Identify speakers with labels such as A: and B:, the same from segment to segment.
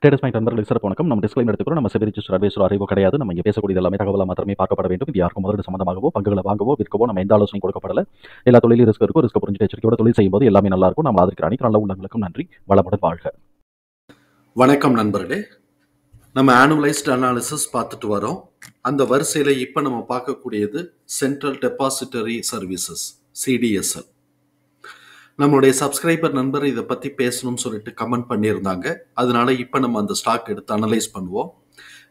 A: Traders mind நண்பர்களுக்கு சிறப்பு வணக்கம். நம்ம டிஸ்க்ளைமர் எடுத்துக்கிறோம். நம்ம செபி ரிஜிஸ்டர் அட்வைசர் அறிவோ கிடையாது. நம்ம இங்கே பேசக்கூடிய எல்லாமே தகவலாக மாத்திரமே பார்க்கப்பட வேண்டும். இது யாருக்கும் முதலீடு சம்பந்தமாகவோ பங்குகளை வாங்கவோ விற்கவோ நம்ம எந்த ஆலோசனையும் கொடுக்கப்படல. எல்லா தொழிலும் ரிஸ்க் இருக்கும். ரிஸ்க் புரிஞ்சு எச்சரிக்கையோட தொழில் செய்யும்போது எல்லாமே நல்லா இருக்கும். நம்ம அதற்கு அனைத்து நல்ல உள்ளங்களுக்கும் நன்றி. வளமுடன் வாழ்க.
B: வணக்கம் நண்பர்களே. நம்ம ஆனுவலைஸ்ட் அனாலிசிஸ் பார்த்துட்டு வரோம். அந்த வரிசையில் இப்போ நம்ம பார்க்கக்கூடியது சென்ட்ரல் டெபாசிட்டரி சர்வீசஸ், CDSL. நம்மளுடைய சப்ஸ்கிரைபர் நண்பர் இதை பற்றி பேசணும்னு சொல்லிட்டு கமெண்ட் பண்ணியிருந்தாங்க. அதனால இப்போ நம்ம அந்த ஸ்டாக் எடுத்து அனலைஸ் பண்ணுவோம்.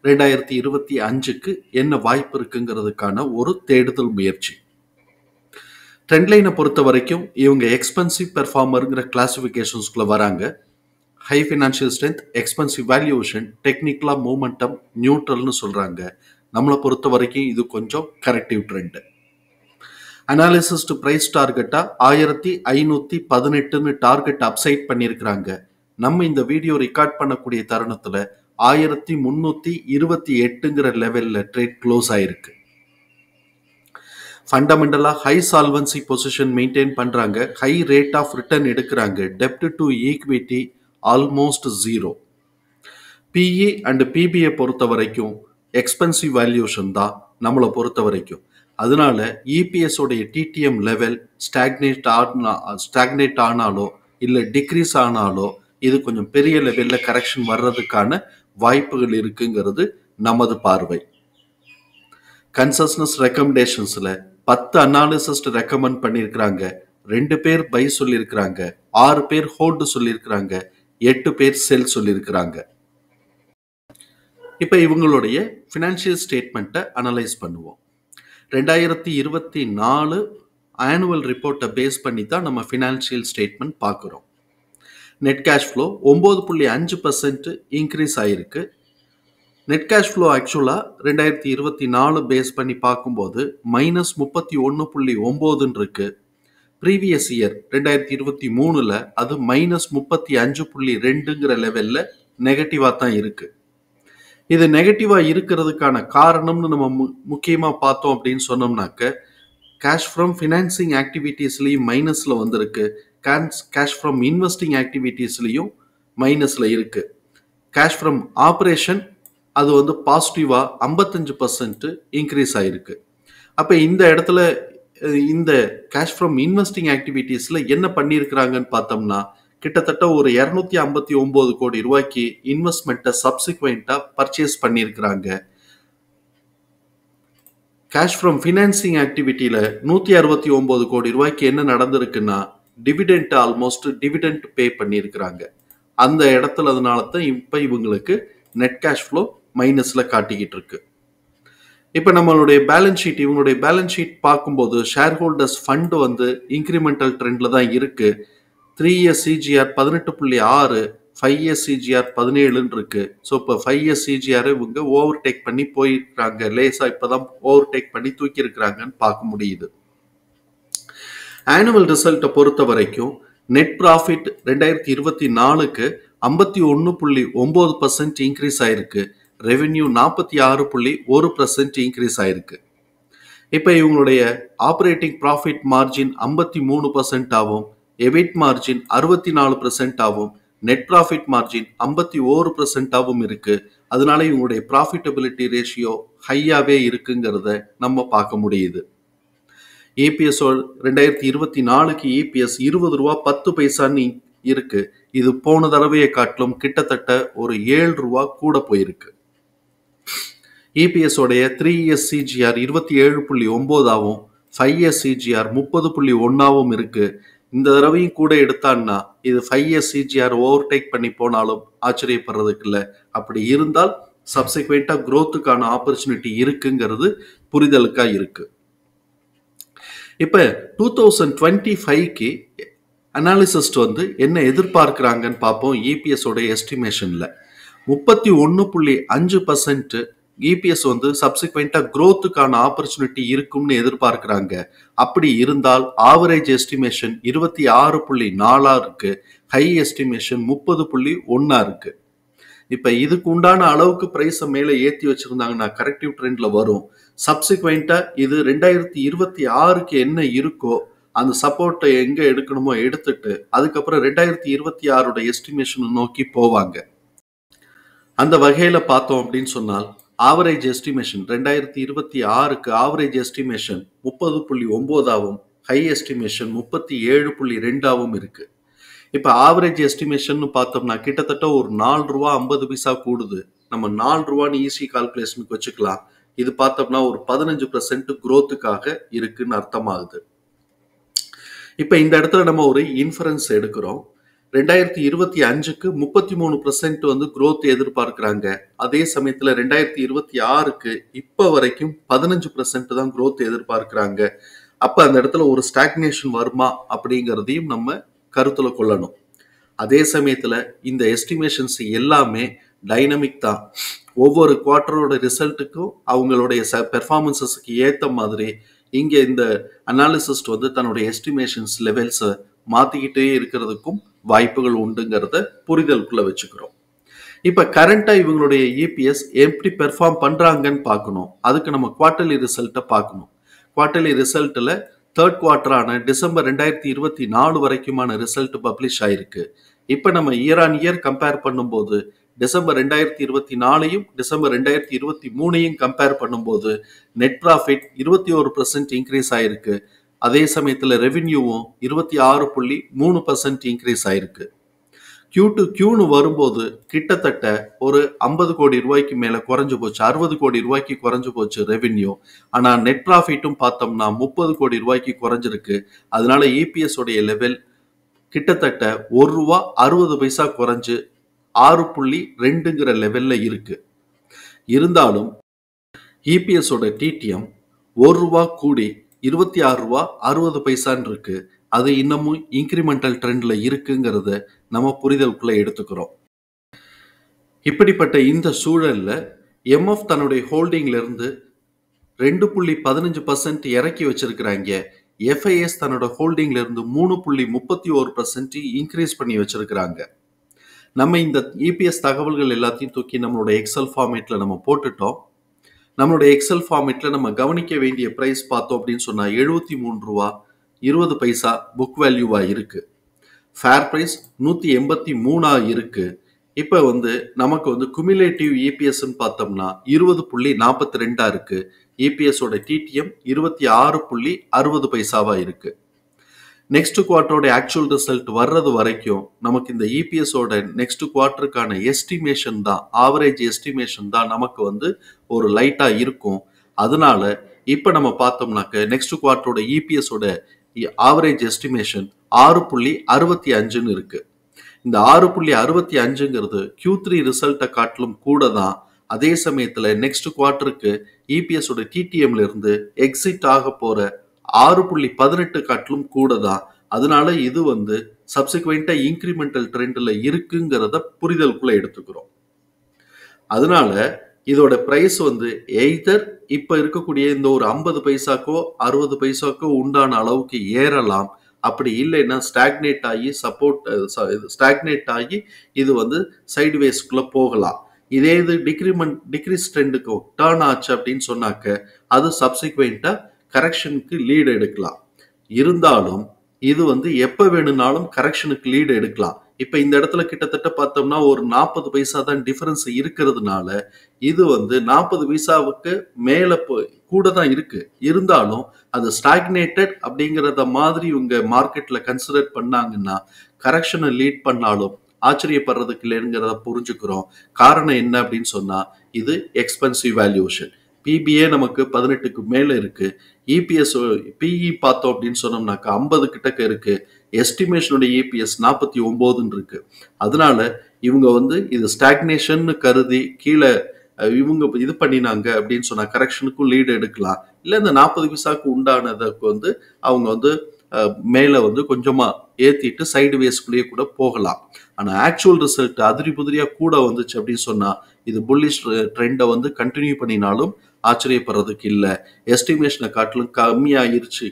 B: 2025க்கு என்ன வாய்ப்பு இருக்குங்கிறதுக்கான ஒரு தேடுதல் முயற்சி. ட்ரெண்ட்லைனை பொறுத்த வரைக்கும் இவங்க எக்ஸ்பென்சிவ் பெர்ஃபார்மருங்கிற கிளாசிஃபிகேஷன்ஸ்குள்ளே வராங்க. High financial strength, expensive valuation, டெக்னிக்கலாக மூமெண்டம், நியூட்ரல்னு சொல்கிறாங்க. நம்மளை பொறுத்த வரைக்கும் இது கொஞ்சம் கரெக்டிவ் ட்ரெண்டு. அனாலிசிஸ்ட் பிரைஸ் டார்கெட்டா 1518ன்னு டார்கெட் அப்சைட் பண்ணியிருக்கிறாங்க. நம்ம இந்த வீடியோ ரெக்கார்ட் பண்ணக்கூடிய தருணத்தில் 1328ங்கிற லெவலில் ட்ரேட் க்ளோஸ் ஆயிருக்கு. ஃபண்டமெண்டலாக ஹை சால்வன்சி பொசிஷன் மெயின்டைன் பண்ணுறாங்க. ஹை ரேட் ஆஃப் ரிட்டர்ன் எடுக்கிறாங்க. டெப்ட் to equity almost 0. PE and PBயை பொறுத்த வரைக்கும் எக்ஸ்பென்சிவ் வேல்யூஷன் தான் நம்மளை பொறுத்த வரைக்கும். அதனால EPS உடைய TTM லெவல் ஸ்டாக்னேட் ஆனாலோ இல்லை டிக்ரீஸ் ஆனாலோ இது கொஞ்சம் பெரிய லெவலில் கரெக்ஷன் வர்றதுக்கான வாய்ப்புகள் இருக்குங்கிறது நமது பார்வை. கன்சஸ்னஸ் ரெக்கமெண்டேஷன்ஸில் 10 அனாலிசிஸ்ட் ரெக்கமெண்ட் பண்ணியிருக்கிறாங்க. 2 பேர் பை சொல்லியிருக்கிறாங்க, 6 பேர் ஹோல்டு சொல்லியிருக்கிறாங்க, 8 பேர் செல் சொல்லியிருக்கிறாங்க. இப்போ இவங்களுடைய ஃபினான்ஷியல் ஸ்டேட்மெண்ட்டை அனலைஸ் பண்ணுவோம். 2024 ஆனுவல் ரிப்போர்ட்டை பேஸ் பண்ணி தான் நம்ம ஃபினான்ஷியல் ஸ்டேட்மெண்ட் பார்க்குறோம். நெட் கேஷ் ஃப்ளோ 9.5% இன்க்ரீஸ் ஆகிருக்கு. நெட் கேஷ் ஃப்ளோ ஆக்சுவலாக 2024 பேஸ் பண்ணி பார்க்கும்போது -31.9 இருக்கு. ப்ரீவியஸ் இயர் 2023 அது -35.2ங்கிற லெவலில் நெகட்டிவாக தான் இருக்குது. இது நெகட்டிவாக இருக்கிறதுக்கான காரணம்னு நம்ம முக்கியமாக பார்த்தோம் அப்படின்னு சொன்னோம்னாக்க, கேஷ் ஃப்ரம் ஃபினான்சிங் ஆக்டிவிட்டீஸ்லையும் மைனஸில் வந்திருக்கு. கேஷ் ஃப்ரம் இன்வெஸ்டிங் ஆக்டிவிட்டீஸ்லையும் மைனஸில் இருக்குது. கேஷ் ஃப்ரம் ஆப்ரேஷன் அது பாசிட்டிவாக 55% இன்க்ரீஸ் ஆகிருக்கு. அப்போ இந்த இடத்துல இந்த கேஷ் ஃப்ரம் இன்வெஸ்டிங் ஆக்டிவிட்டீஸில் என்ன பண்ணியிருக்கிறாங்கன்னு பார்த்தோம்னா, கிட்டத்தட்ட ஒரு 259 கோடி ரூபாய்க்கு இன்வெஸ்ட்மெண்ட்டை சப்சிக்வெண்ட்டாக பர்ச்சேஸ் பண்ணியிருக்கிறாங்க. கேஷ் ஃப்ரம் ஃபினான்சிங் ஆக்டிவிட்டியில் 169 கோடி ரூபாய்க்கு என்ன நடந்திருக்குன்னா, டிவிடெண்ட் பே பண்ணியிருக்கிறாங்க. அந்த இடத்துல அதனால தான் இப்போ இவங்களுக்கு நெட் கேஷ் ஃப்ளோ மைனஸில் காட்டிக்கிட்டு இருக்கு. இப்போ நம்மளுடைய பேலன்ஸ் ஷீட், இவங்களுடைய பேலன்ஸ் ஷீட் பார்க்கும்போது ஷேர் ஹோல்டர்ஸ் ஃபண்டு இன்க்ரிமெண்டல் ட்ரெண்டில் தான் இருக்குது. 3 year CGR 18.6, 5 year CGR 17 இருக்கு. ஸோ இப்போ 5 year CGR இவங்க ஓவர்டேக் பண்ணி போயிருக்கிறாங்க. லேசாக இப்போ தான் ஓவர்டேக் பண்ணி தூக்கி இருக்கிறாங்கன்னு பார்க்க முடியுது. ஆனுவல் ரிசல்ட்டை பொறுத்த வரைக்கும் நெட் ப்ராஃபிட் 2024க்கு 51.9% இன்க்ரீஸ் ஆயிருக்கு. ரெவென்யூ 46.1% இன்க்ரீஸ் ஆயிருக்கு. இப்போ இவங்களுடைய ஆப்ரேட்டிங் ப்ராஃபிட் மார்ஜின் 53% ஆகும். எபிட் மார்ஜின் 64% ஆகும். நெட் ப்ராஃபிட் மார்ஜின் 51% ஆகும் இருக்கு. அதனால இவங்களுடைய ப்ராஃபிட்டபிலிட்டி ரேஷியோ ஹையாவே இருக்குங்கிறத நம்ம பார்க்க முடியுது. EPS 2024க்கு EPS 20 ரூபா 10 பைசான்னு இருக்கு. இது போன தடவையை காட்டிலும் கிட்டத்தட்ட ஒரு 7 ரூபா கூட போயிருக்கு. EPS உடைய 3 year CGR 27.9 5 year CGR 30.1 இருக்கு. இந்த தடவையும் கூட எடுத்தான்னா இது 5 year CGR ஓவர்டேக் பண்ணி போனாலும் ஆச்சரியப்படுறதுக்கு இல்லை. அப்படி இருந்தால் சப்சிக்வெண்ட்டாக க்ரோத்துக்கான ஆப்பர்ச்சுனிட்டி இருக்குங்கிறது புரிதலுக்காக இருக்கு. இப்போ 2025க்கு அனாலிசிஸ்ட் என்ன எதிர்பார்க்குறாங்கன்னு பார்ப்போம். EPS உடைய எஸ்டிமேஷனில் 31.5% EPS சப்சிக்வெண்ட்டாக க்ரோத்துக்கான ஆப்பர்ச்சுனிட்டி இருக்கும்னு எதிர்பார்க்குறாங்க. அப்படி இருந்தால் ஆவரேஜ் எஸ்டிமேஷன் 26.4 இருக்கு. ஹை எஸ்டிமேஷன் 30.1 இருக்கு. இப்போ இதுக்கு உண்டான அளவுக்கு ப்ரைஸை மேலே ஏற்றி வச்சுருந்தாங்கன்னா கரெக்டிவ் ட்ரெண்டில் வரும். சப்சிக்வெண்ட்டாக இது 2026க்கு என்ன இருக்கோ அந்த சப்போர்ட்டை எங்கே எடுக்கணுமோ எடுத்துட்டு அதுக்கப்புறம் 2026 எஸ்டிமேஷனை நோக்கி போவாங்க. அந்த வகையில பார்த்தோம் அப்படின்னு சொன்னால் ஆவரேஜ் எஸ்டிமேஷன் 2026க்கு ஆவரேஜ் எஸ்டிமேஷன் 30.9ஆகவும் ஹை எஸ்டிமேஷன் 37.2ஆகவும் இருக்கு. இப்ப ஆவரேஜ் எஸ்டிமேஷன் பார்த்தோம்னா கிட்டத்தட்ட ஒரு ₹4.50 கூடுது. நம்ம ₹4 ஈஸி கால்குலேஷனுக்கு வச்சுக்கலாம். இது பார்த்தோம்னா ஒரு 15% growthக்காக இருக்குன்னு அர்த்தமாகுது. இப்ப இந்த இடத்துல நம்ம ஒரு இன்ஃபரன்ஸ் எடுக்கிறோம். 2025க்கு 33% வந்து growth எதிர்பார்க்கிறாங்க. அதே சமயத்துல 2026க்கு இப்ப வரைக்கும் 15% தான் growth எதிர்பார்க்கிறாங்க. அப்ப அந்த இடத்துல ஒரு ஸ்டாக்னேஷன் வருமா அப்படிங்கிறதையும் நம்ம கருத்துல கொள்ளணும். அதே சமயத்துல இந்த எஸ்டிமேஷன்ஸ் எல்லாமே டைனமிக் தான். ஒவ்வொரு குவார்டரோட ரிசல்ட்டுக்கும் அவங்களுடைய பெர்ஃபார்மன்ஸஸ்க்கு ஏத்த மாதிரி இங்க இந்த அனாலிசிஸ்ட் வந்து தன்னுடைய எஸ்டிமேஷன்ஸ் லெவல்ஸை மாத்திக்கிட்டே இருக்கிறதுக்கும் வாய்ப்புகள் உண்டுங்கிறத புரிதலுக்குள்ள வச்சுக்கிறோம். இப்ப கரண்டா இவங்களுடைய இபிஎஸ் எப்படி பெர்ஃபார்ம் பண்றாங்கன்னு பார்க்கணும். அதுக்கு நம்ம குவார்டர்லி ரிசல்ட்டை பார்க்கணும். குவார்டர்லி ரிசல்ட்ல தேர்ட் குவார்டரான டிசம்பர் 2024 வரைக்குமான ரிசல்ட் பப்ளிஷ் ஆயிருக்கு. இப்ப நம்ம இயர் ஆன் இயர் கம்பேர் பண்ணும்போது டிசம்பர் 2024ஐயும் டிசம்பர் 2023ஐயும் கம்பேர் பண்ணும்போது நெட் ப்ராஃபிட் 21% இன்க்ரீஸ் ஆயிருக்கு. அதே சமயத்துல ரெவென்யூவும் 26.3% இன்க்ரீஸ் ஆயிருக்கு. Q2 Qன்னு வரும்போது கிட்டத்தட்ட ஒரு 50 கோடி ரூபாய்க்கு மேல குறைஞ்சு போச்சு, 60 கோடி ரூபாய்க்கு குறைஞ்சு போச்சு ரெவென்யூ. ஆனா நெட் ப்ராஃபிட்டும் பார்த்தோம்னா 30 கோடி ரூபாய்க்கு குறைஞ்சிருக்கு. அதனால இபிஎஸ் உடைய லெவல் கிட்டத்தட்ட ₹1.60 குறைஞ்சு 6.2ங்கிற லெவல்ல இருக்கு. இருந்தாலும் இபிஎஸ் ஓட டிடிஎம் ₹1 கூடி ₹26.60 இருக்கு. அது இன்னமும் இன்கிரிமெண்டல் ட்ரெண்ட்ல இருக்குங்கிறத நம்ம புரிதலுக்குள்ள எடுத்துக்கிறோம். இப்படிப்பட்ட இந்த சூழல்ல எம்எஃப் தன்னுடைய ஹோல்டிங்ல இருந்து 2.15% இறக்கி வச்சிருக்கிறாங்க. எஃப்ஐஎஸ் தன்னோட ஹோல்டிங்ல இருந்து 3.31% இன்க்ரீஸ் பண்ணி வச்சிருக்கிறாங்க. நம்ம இந்த இபிஎஸ் தகவல்கள் எல்லாத்தையும் தூக்கி நம்மளோட எக்ஸல் ஃபார்மேட்ல நம்ம போட்டுட்டோம். நம்மளோட எக்ஸல் ஃபார்மேட்ல நம்ம கவனிக்க வேண்டிய பிரைஸ் பார்த்தோம் அப்படின்னு சொன்னா ₹73.20 புக் வேல்யூவா இருக்கு. ஃபேர் பிரைஸ் 183 இருக்கு. இப்ப வந்து நமக்கு வந்து குமுலேட்டிவ் இபிஎஸ் பார்த்தோம்னா 20.42 இருக்கு. இபிஎஸ் ஓட டிடிஎம் 26.60 இருக்கு. நெக்ஸ்ட் குவார்டரோட ஆக்சுவல் ரிசல்ட் வர்றது வரைக்கும் நமக்கு இந்த இபிஎஸ் ஓட நெக்ஸ்ட் குவார்டருக்கான எஸ்டிமேஷன் தான், ஆவரேஜ் எஸ்டிமேஷன் தான் நமக்கு வந்து ஒரு லைட்டா இருக்கும். அதனால இப்ப நம்ம பார்த்தோம்னாக்க நெக்ஸ்ட் குவார்டரோட இபிஎஸ் ஓட ஆவரேஜ் எஸ்டிமேஷன் 6.65 இருக்கு. இந்த 6.65ங்கிறது Q3 ரிசல்ட்டை காட்டிலும் கூட தான். அதே சமயத்துல நெக்ஸ்ட் குவார்டருக்கு இபிஎஸ் ஓட டிடிஎம்ல இருந்து எக்ஸிட் ஆக போற 6.18 காட்டிலும் கூட தான். அதனால இது வந்து சப்சிக்வெண்டா இன்கிரிமெண்டல் ட்ரெண்ட்ல இருக்குங்கிறத புரிதலுக்குள்ள எடுத்துக்கிறோம். அதனால இதோட பிரைஸ் வந்து எய்தர் இப்ப இருக்கக்கூடிய இந்த ஒரு 50 பைசாக்கோ 60 பைசாக்கோ உண்டான அளவுக்கு ஏறலாம். அப்படி இல்லைன்னா ஸ்டாக்னேட் ஆகி இது வந்து சைட்வேஸ்க்குள்ள போகலாம். இதே இது டிக்ரீஸ் ட்ரெண்டுக்கு டர்ன் ஆச்சு அப்படின்னு சொன்னாக்க அது சப்சிக்வெண்டா கரெக்ஷனுக்கு லீடு எடுக்கலாம். இருந்தாலும் இது வந்து எப்ப வேணும்னாலும் கரெக்ஷனுக்கு லீடு எடுக்கலாம். இப்ப இந்த இடத்துல கிட்டத்தட்ட பார்த்தோம்னா ஒரு 40 பைசா தான் டிஃபரன்ஸ் இருக்கிறதுனால இது வந்து 40 பைசாவுக்கு மேல கூட தான் இருக்கு. இருந்தாலும் அது ஸ்டாக்னேட்டட் அப்படிங்கிறத மாதிரி இவங்க மார்க்கெட்ல கன்சிடர் பண்ணாங்கன்னா கரெக்ஷனை லீட் பண்ணாலும் ஆச்சரியப்படுறதுக்கு இல்லைங்கிறத புரிஞ்சுக்கிறோம். காரணம் என்ன அப்படின்னு சொன்னா இது எக்ஸ்பென்சிவ் வேல்யூஷன். பிபிஏ நமக்கு 18க்கு மேல இருக்கு. இபிஎஸ் பிஇ பார்த்தோம் அப்படின்னு சொன்னோம்னாக்கா 50 கிட்டக்க இருக்கு. எஸ்டிமேஷனோட இபிஎஸ் 49 இருக்கு. அதனால இவங்க வந்து இது ஸ்டாக்னேஷன் கருதி கீழே இவங்க இது பண்ணினாங்க அப்படின்னு சொன்னா கரெக்ஷனுக்கும் லீடு எடுக்கலாம். இல்ல இந்த 40 பைசாக்கு உண்டானதுக்கு வந்து அவங்க வந்து மேல வந்து கொஞ்சமா ஏத்திட்டு சைடு வேஸ்குள்ளேயே கூட போகலாம். ஆனா ஆக்சுவல் ரிசல்ட் அதிரி புதிரியா கூட வந்துச்சு அப்படின்னு சொன்னா இது புல்லிஷ் ட்ரெண்டை வந்து கண்டினியூ பண்ணினாலும் ஆச்சரியப்படுறதுக்கு இல்ல. எஸ்டிமேஷனை காட்டிலும் கம்மியாயிருச்சு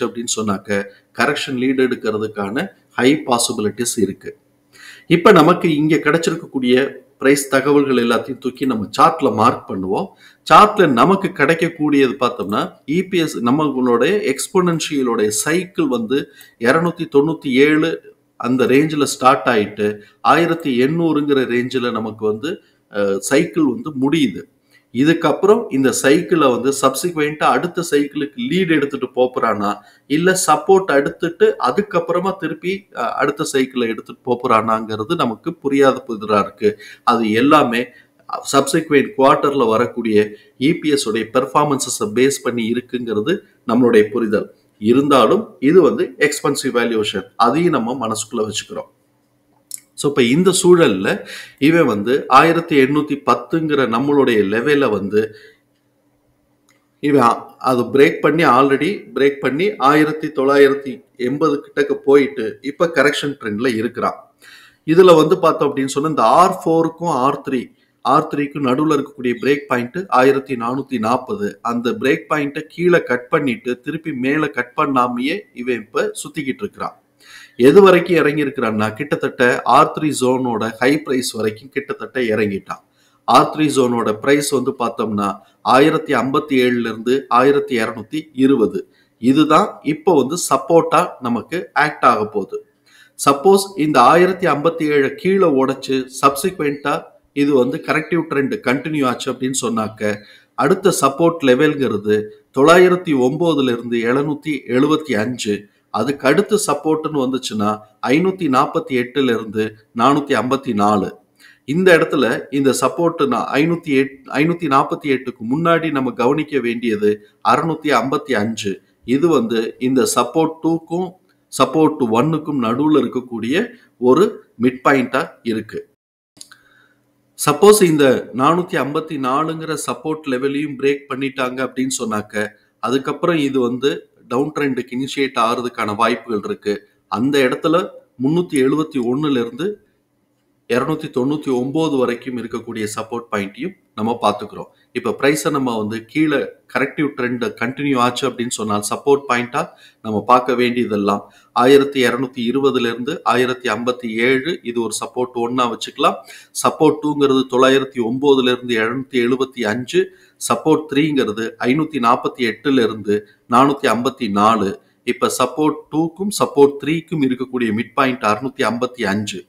B: அப்படின்னு சொன்னாக்க கரெக்ஷன் லீடு எடுக்கிறதுக்கான ஹை பாசிபிலிட்டிஸ் இருக்கு. இப்ப நமக்கு இங்க கிடைச்சிருக்கக்கூடிய பிரைஸ் தகவல்கள் எல்லாத்தையும் தூக்கி நம்ம சார்ட்ல மார்க் பண்ணுவோம். சார்ட்ல நமக்கு கிடைக்கக்கூடியது பார்த்தோம்னா இபிஎஸ் நம்மளோட எக்ஸ்போனன்ஷியலோட சைக்கிள் வந்து 297 அந்த ரேஞ்சில் ஸ்டார்ட் ஆயிட்டு 1800ங்கிற ரேஞ்சில் நமக்கு வந்து சைக்கிள் வந்து முடியுது. இதுக்கப்புறம் இந்த சைக்கிளை வந்து சப்சிக்வெண்டா அடுத்த சைக்கிளுக்கு லீட் எடுத்துட்டு போறானா, இல்ல சப்போர்ட் எடுத்துட்டு அதுக்கப்புறமா திருப்பி அடுத்த சைக்கிளை எடுத்துட்டு போறானாங்கிறது நமக்கு புரியாத புதிரா இருக்கு. அது எல்லாமே சப்சிக்வெண்ட் குவார்ட்டர்ல வரக்கூடிய இபிஎஸ் உடைய பெர்ஃபார்மன்ஸஸை பேஸ் பண்ணி இருக்குங்கிறது நம்மளுடைய புரிதல். இருந்தாலும் இது வந்து எக்ஸ்பென்சிவ் வேல்யூஷன், அதையும் நம்ம மனசுக்குள்ள வச்சுக்கிறோம். ஸோ இப்போ இந்த சூழல்ல இவன் வந்து 1810ங்கிற நம்மளுடைய லெவல வந்து இவன் அது ஆல்ரெடி பிரேக் பண்ணி 1980 கிட்டக்க போயிட்டு இப்ப கரெக்ஷன் ட்ரெண்ட்ல இருக்கிறான். இதுல வந்து பார்த்தோம் அப்படின்னு சொன்னா இந்த R4க்கும் R3க்கும் நடுவில் இருக்கக்கூடிய பிரேக் பாயிண்ட் 1440. அந்த பிரேக் பாயிண்ட்டை கீழே கட் பண்ணிட்டு திருப்பி மேல கட் பண்ணாமையே இவன் இப்ப சுத்திக்கிட்டு இருக்கிறான். எது வரைக்கும் இறங்கி இருக்கிறான்னா கிட்டத்தட்ட R3 ஜோனோட ஹை பிரைஸ் வரைக்கும் கிட்டத்தட்ட இறங்கிட்டான். R3 ஜோனோட பிரைஸ் வந்து பார்த்தோம்னா 1057 இருந்து 1220. இதுதான் இப்போ வந்து சப்போர்ட்டா நமக்கு ஆக்ட் ஆக போகுது. சப்போஸ் இந்த 1057 கீழே உடைச்சு சப்சிக்வெண்டா இது வந்து கரெக்டிவ் ட்ரெண்ட் கண்டினியூ ஆச்சு அப்படின்னு சொன்னாக்க அடுத்த சப்போர்ட் லெவல்ங்கிறது 909 இருந்து 775. அதுக்கு அடுத்து சப்போர்ட்னு வந்துச்சுன்னா 548 இருந்து 454. இந்த இடத்துல இந்த சப்போர்ட் 548க்கு முன்னாடி நம்ம கவனிக்க வேண்டியது 655. இது வந்து இந்த சப்போர்ட் 2க்கும் சப்போர்ட் 1க்கும் நடுவில் இருக்கக்கூடிய ஒரு மிட் பாயிண்டா இருக்கு. சப்போஸ் இந்த 454ங்கிற சப்போர்ட் லெவலையும் பிரேக் பண்ணிட்டாங்க அப்படின்னு சொன்னாக்க அதுக்கப்புறம் இது வந்து டவுன் ட்ரெண்டுக்கு இனிஷியேட் ஆகிறதுக்கான வாய்ப்புகள் இருக்கு. அந்த இடத்துல 371 இருந்து 299 வரைக்கும் இருக்கக்கூடிய சப்போர்ட் பாயிண்ட்டையும் நம்ம பார்த்துக்கிறோம். இப்போ ப்ரைஸை நம்ம வந்து கீழே கரெக்டிவ் ட்ரெண்ட் கண்டினியூ ஆச்சு அப்படின்னு சொன்னால் சப்போர்ட் பாயிண்டா நம்ம பார்க்க வேண்டியதெல்லாம் 1220 இருந்து 1057. இது ஒரு சப்போர்ட் 1 வச்சுக்கலாம். சப்போர்ட் 2ங்கிறது 909 இருந்து 775. சப்போர்ட் 3ங்கிறது 548 இருந்து 454. இப்ப சப்போர்ட் 2க்கும் சப்போர்ட் 3க்கும் இருக்கக்கூடிய மிட் பாயிண்ட் 655.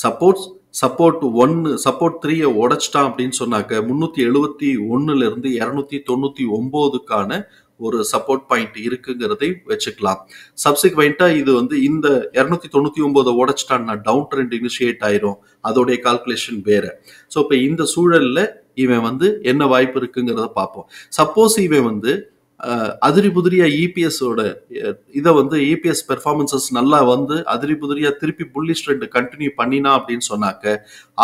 B: சப்போர்ட் 3 உடைச்சிட்டான் அப்படின்னு சொன்னாக்க 371 இருந்து 299க்கான ஒரு சப்போர்ட் பாயிண்ட் இருக்குங்கிறதை வச்சுக்கலாம். சப்சிக்வெண்டா இது வந்து இந்த 299 உடைச்சிட்டான்னா டவுன் ட்ரெண்ட் இனிஷியேட் ஆயிரும். அதோடைய கால்குலேஷன் வேற. ஸோ இப்போ இந்த சூழல்ல இவன் வந்து என்ன வாய்ப்பு இருக்குங்கிறத பார்ப்போம். சப்போஸ் இவன் வந்து அதிரி புதிரியா இபிஎஸோட இதை வந்து இபிஎஸ் பெர்ஃபார்மன்சஸ் நல்லா வந்து அதிரி புதிரியா திருப்பி புல்லிஷ் ட்ரெண்ட் கண்டினியூ பண்ணினா அப்படின்னு சொன்னாக்க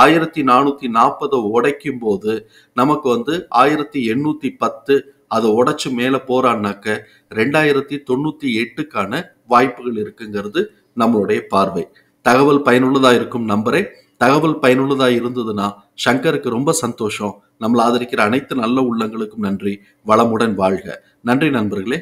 B: 1440 உடைக்கும் போது நமக்கு வந்து 1810 அதை உடைச்சு மேல போறான்னாக்க 2098க்கான வாய்ப்புகள் இருக்குங்கிறது நம்மளுடைய பார்வை. தகவல் பயனுள்ளதா இருக்கும் நம்புறேன். தகவல் பயனுள்ளதா இருந்ததுன்னா சங்கருக்கு ரொம்ப சந்தோஷம். நம்மளை ஆதரிக்கிற அனைத்து நல்ல உள்ளங்களுக்கும் நன்றி. வளமுடன் வாழ்க. நன்றி நண்பர்களே.